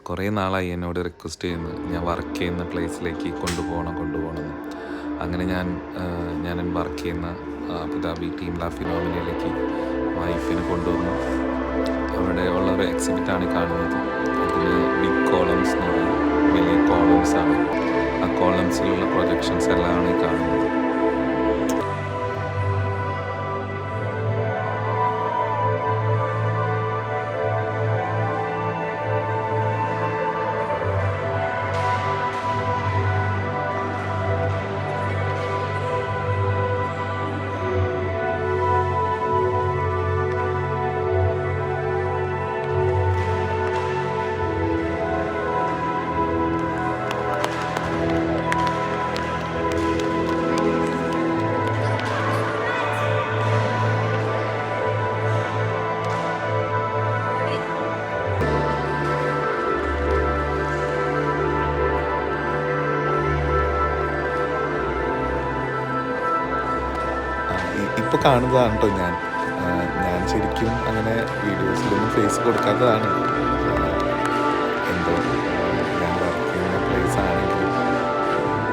കുറേ നാളായി എന്നോട് റിക്വസ്റ്റ് ചെയ്യുന്നു ഞാൻ വർക്ക് ചെയ്യുന്ന പ്ലേസിലേക്ക് കൊണ്ടുപോകണമെന്ന്. അങ്ങനെ ഞാൻ വർക്ക് ചെയ്യുന്ന അബുദാബി ടീം ലാ ഫിനോമിനയിലേക്ക് വൈഫിനെ കൊണ്ടുവന്നു. അവിടെ ഉള്ള ഒരു എക്സിബിറ്റാണ് കാണുന്നത്. അതിന് ബിഗ് കോളംസ് എന്ന് പറയും, വലിയ കോളംസാണ്. ആ കോളംസിലുള്ള പ്രൊജക്ഷൻസ് എല്ലാമാണ് ഈ കാണുന്നത്. ഇപ്പോൾ കാണുന്നതാണ് കേട്ടോ ഞാൻ ശരിക്കും അങ്ങനെ വീഡിയോസിലൊന്നും ഫേസ് കൊടുക്കാത്തതാണ്. എന്തോ ഞാൻ വർക്ക് ചെയ്യുന്ന പ്ലേസ് ആണെങ്കിലും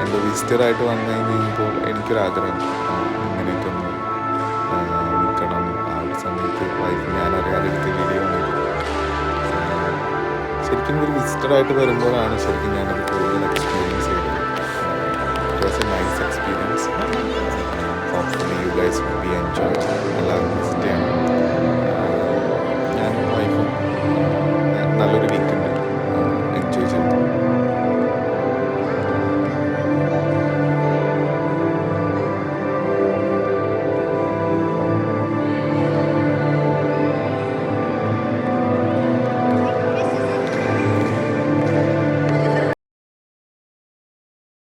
എന്തോ വിസിറ്ററായിട്ട് വന്നു കഴിയുമ്പോൾ എനിക്കൊരാഗ്രഹം ഇങ്ങനെയൊക്കെ ഒന്ന് നിൽക്കണം. ആ ഒരു സമയത്ത് വൈഫ് ഞാനറിയാതെ എടുത്ത വീഡിയോ ആണെങ്കിൽ ശരിക്കും ഒരു വിസിറ്ററായിട്ട് വരുമ്പോഴാണ് ശരിക്കും ഞാനത് കൂടുതൽ എക്സ്പീരിയൻസ് ചെയ്തത്. It was A nice experience. Hopefully you guys will be enjoying. എല്ലാവരും വിസിറ്റ് ചെയ്യണം.